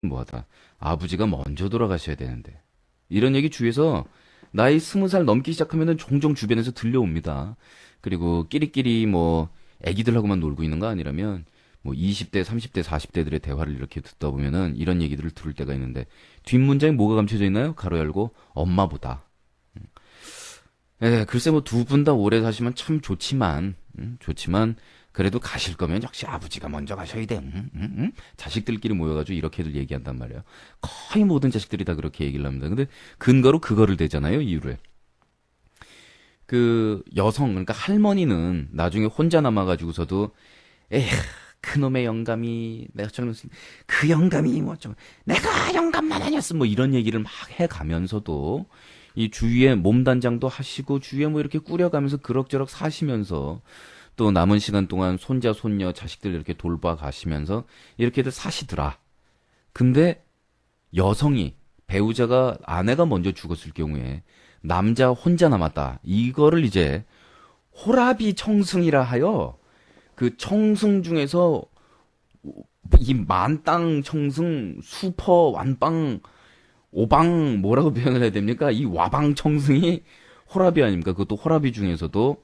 뭐하다. 아버지가 먼저 돌아가셔야 되는데. 이런 얘기 주위에서 나이 20살 넘기 시작하면은 종종 주변에서 들려옵니다. 그리고 끼리끼리 뭐 애기들하고만 놀고 있는 거 아니라면 뭐 20대, 30대, 40대들의 대화를 이렇게 듣다 보면은 이런 얘기들을 들을 때가 있는데 뒷문장에 뭐가 감춰져 있나요? 가로 열고 엄마보다. 예, 글쎄 뭐 두 분 다 오래 사시면 참 좋지만 그래도 가실 거면 역시 아버지가 먼저 가셔야 돼. 자식들끼리 모여가지고 이렇게들 얘기한단 말이에요. 거의 모든 자식들이 다 그렇게 얘기를 합니다. 근데 근거로 그거를 대잖아요, 이유를. 그 여성, 그러니까 할머니는 나중에 혼자 남아가지고서도 에휴, 그놈의 영감이 내가 저는 그 영감이 뭐 좀 내가 영감만 아니었으면 뭐 이런 얘기를 막 해가면서도 이 주위에 몸단장도 하시고 주위에 뭐 이렇게 꾸려가면서 그럭저럭 사시면서 또 남은 시간 동안 손자, 손녀, 자식들 이렇게 돌봐 가시면서 이렇게들 사시더라. 근데 여성이 배우자가 아내가 먼저 죽었을 경우에 남자 혼자 남았다. 이거를 이제 호라비 청승이라 하여 그 청승 중에서 이 만땅 청승, 수퍼, 완빵, 오방 뭐라고 표현을 해야 됩니까? 이 와방 청승이 호라비 아닙니까? 그것도 호라비 중에서도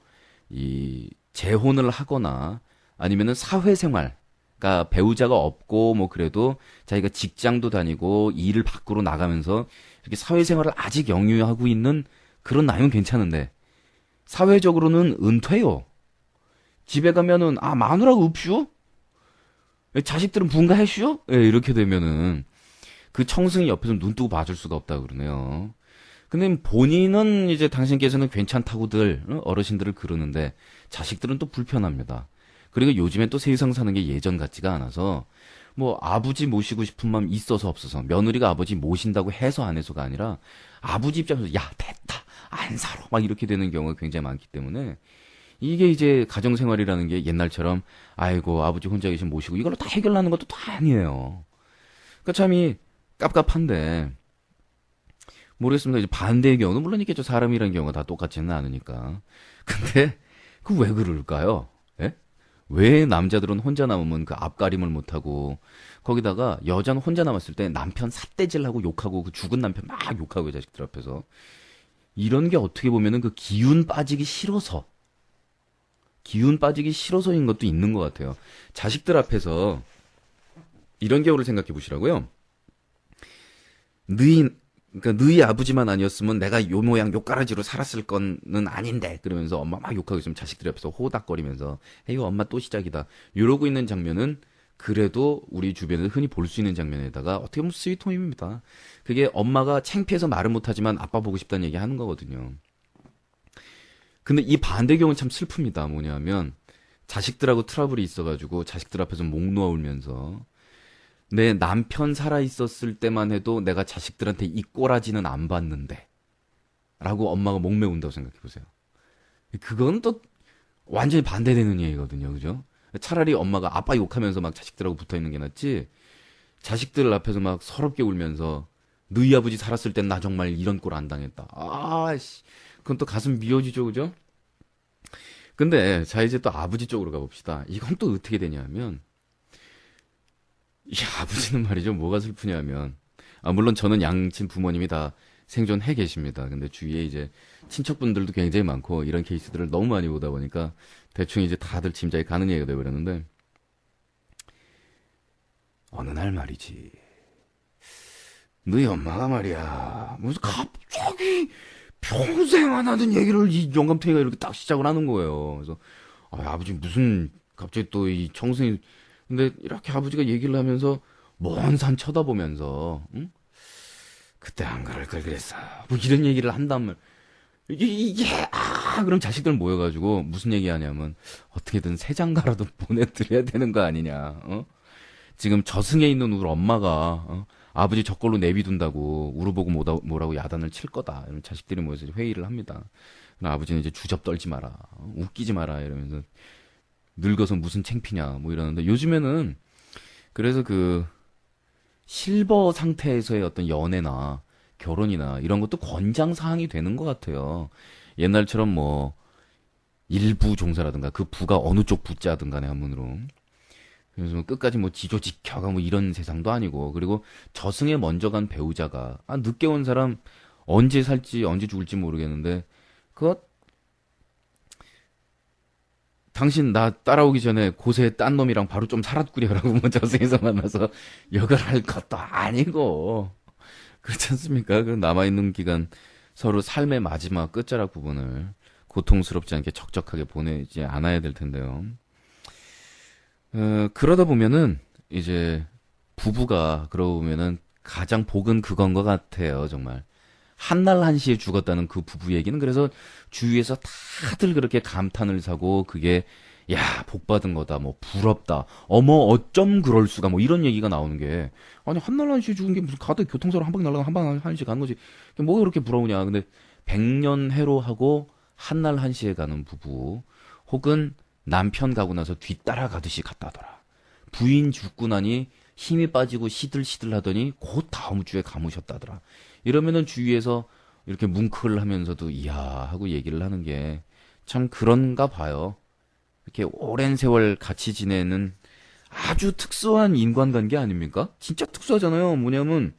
이 재혼을 하거나 아니면은 사회생활, 그러니까 배우자가 없고 뭐 그래도 자기가 직장도 다니고 일을 밖으로 나가면서 이렇게 사회생활을 아직 영유하고 있는 그런 나이면 괜찮은데 사회적으로는 은퇴요. 집에 가면은 아 마누라가 없슈? 자식들은 분가했슈? 예, 이렇게 되면은 그 청승이 옆에서 눈 뜨고 봐줄 수가 없다 그러네요. 근데 본인은 이제 당신께서는 괜찮다고들 어르신들을 그러는데 자식들은 또 불편합니다. 그리고 요즘엔 또 세상 사는 게 예전 같지가 않아서 뭐 아버지 모시고 싶은 마음 있어서 없어서 며느리가 아버지 모신다고 해서 안 해서가 아니라 아버지 입장에서 야 됐다 안 살아 막 이렇게 되는 경우가 굉장히 많기 때문에 이게 이제 가정생활이라는 게 옛날처럼 아이고 아버지 혼자 계시면 모시고 이걸로 다 해결하는 것도 다 아니에요. 그러니까 참이 깝깝한데 모르겠습니다. 이제 반대의 경우는 물론 있겠죠. 사람이라는 경우가 다 똑같지는 않으니까. 근데 그 왜 그럴까요? 예? 왜 남자들은 혼자 남으면 그 앞가림을 못하고 거기다가 여자는 혼자 남았을 때 남편 삿대질하고 욕하고 그 죽은 남편 막 욕하고 자식들 앞에서 이런 게 어떻게 보면은 그 기운 빠지기 싫어서인 것도 있는 것 같아요. 자식들 앞에서 이런 경우를 생각해 보시라고요. 너희 아버지만 아니었으면 내가 요 모양 요 가라지로 살았을 거는 아닌데 그러면서 엄마 막 욕하고 있으면 자식들 옆에서 호닥거리면서 에이 엄마 또 시작이다 이러고 있는 장면은 그래도 우리 주변에서 흔히 볼 수 있는 장면에다가 어떻게 보면 스위트홈입니다. 그게 엄마가 창피해서 말은 못하지만 아빠 보고 싶다는 얘기 하는 거거든요. 근데 이 반대 경우는 참 슬픕니다. 뭐냐면 자식들하고 트러블이 있어가지고 자식들 앞에서 목 놓아 울면서 내 남편 살아있었을 때만 해도 내가 자식들한테 이 꼬라지는 안 받는데 라고 엄마가 목매운다고 생각해보세요. 그건 또 완전히 반대되는 얘기거든요. 그죠? 차라리 엄마가 아빠 욕하면서 막 자식들하고 붙어있는 게 낫지 자식들 앞에서 막 서럽게 울면서 너희 아버지 살았을 땐 나 정말 이런 꼴 안 당했다. 아씨 그건 또 가슴 미어지죠. 그죠? 근데 자 이제 또 아버지 쪽으로 가봅시다. 이건 또 어떻게 되냐면 이 아버지는 말이죠. 뭐가 슬프냐면, 물론 저는 양친 부모님이 다 생존해 계십니다. 근데 주위에 이제 친척분들도 굉장히 많고, 이런 케이스들을 너무 많이 보다 보니까, 대충 이제 다들 짐작이 가는 얘기가 돼버렸는데, 어느 날 말이지. 너희 엄마가 말이야, 무슨 갑자기 평생 안 하던 얘기를 이 영감탱이가 이렇게 딱 시작을 하는 거예요. 그래서, 아버지 무슨, 갑자기 또 이 청승이, 근데 이렇게 아버지가 얘기를 하면서 먼 산 쳐다보면서 응? 그때 안 그럴 걸 그랬어. 뭐 이런 얘기를 한다면 이게 그럼 자식들 모여가지고 무슨 얘기하냐면 어떻게든 새 장가라도 보내드려야 되는 거 아니냐. 어? 지금 저승에 있는 우리 엄마가 아버지 저걸로 내비둔다고 우르보고 뭐라고 야단을 칠 거다. 이런 자식들이 모여서 회의를 합니다. 아버지는 이제 주접 떨지 마라, 웃기지 마라 이러면서 늙어서 무슨 창피냐 뭐 이러는데 요즘에는 그래서 그 실버 상태에서의 어떤 연애나 결혼이나 이런 것도 권장 사항이 되는 것 같아요. 옛날처럼 뭐 일부 종사라든가 그 부가 어느 쪽 부자든 간에 한문으로 그래서 뭐 끝까지 뭐 지조지켜가 뭐 이런 세상도 아니고, 그리고 저승에 먼저 간 배우자가, 늦게 온 사람 언제 살지 언제 죽을지 모르겠는데, 그거 당신 나 따라오기 전에 고세 딴 놈이랑 바로 좀 살았구려라고 뭐 저승에서 만나서 역을 할 것도 아니고, 그렇지 않습니까? 그 남아있는 기간 서로 삶의 마지막 끝자락 부분을 고통스럽지 않게 적적하게 보내지 않아야 될 텐데요. 그러다 보면은 이제 부부가 그러고 보면은 가장 복은 그건 것 같아요, 정말. 한날 한시에 죽었다는 그 부부 얘기는 그래서 주위에서 다들 그렇게 감탄을 사고, 그게 야, 복 받은 거다, 뭐 부럽다, 어머 어쩜 그럴 수가, 뭐 이런 얘기가 나오는 게, 아니 한날 한시에 죽은 게 무슨 가다 교통사고 한 방에 날아가 한 방 한시에 가는 거지, 뭐가 그렇게 부러우냐. 근데 백년 해로하고 한날 한시에 가는 부부, 혹은 남편 가고 나서 뒤따라 가듯이 갔다더라. 부인 죽고 나니 힘이 빠지고 시들시들 하더니 곧 다음 주에 감으셨다더라. 이러면은 주위에서 이렇게 뭉클 하면서도 이야 하고 얘기를 하는 게 참 그런가 봐요. 이렇게 오랜 세월 같이 지내는 아주 특수한 인간관계 아닙니까? 진짜 특수하잖아요. 뭐냐면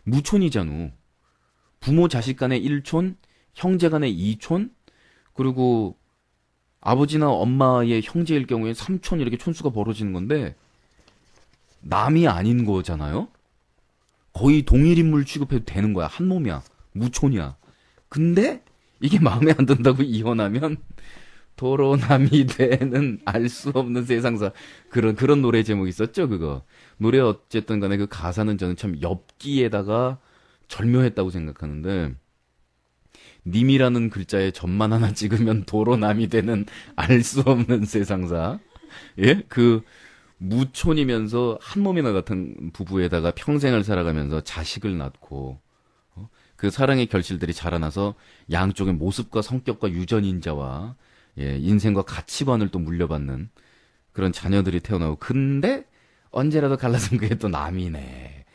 무촌이잖아. 부모 자식 간의 일촌, 형제 간의 이촌, 그리고 아버지나 엄마의 형제일 경우에 삼촌, 이렇게 촌수가 벌어지는 건데 남이 아닌 거잖아요. 거의 동일 인물 취급해도 되는 거야. 한 몸이야. 무촌이야. 근데 이게 마음에 안 든다고 이혼하면 도로 남이 되는 알 수 없는 세상사. 그런 노래 제목 있었죠, 그거. 노래 어쨌든 간에 그 가사는 저는 참 엽기에다가 절묘했다고 생각하는데, 님이라는 글자에 점만 하나 찍으면 도로 남이 되는 알 수 없는 세상사. 예? 그 무촌이면서 한 몸이나 같은 부부에다가 평생을 살아가면서 자식을 낳고, 그 사랑의 결실들이 자라나서 양쪽의 모습과 성격과 유전인자와, 예, 인생과 가치관을 또 물려받는 그런 자녀들이 태어나고, 근데 언제라도 갈라선 그게 또 남이네.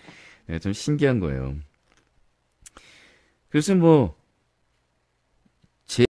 예, 좀 신기한 거예요. 그래서 뭐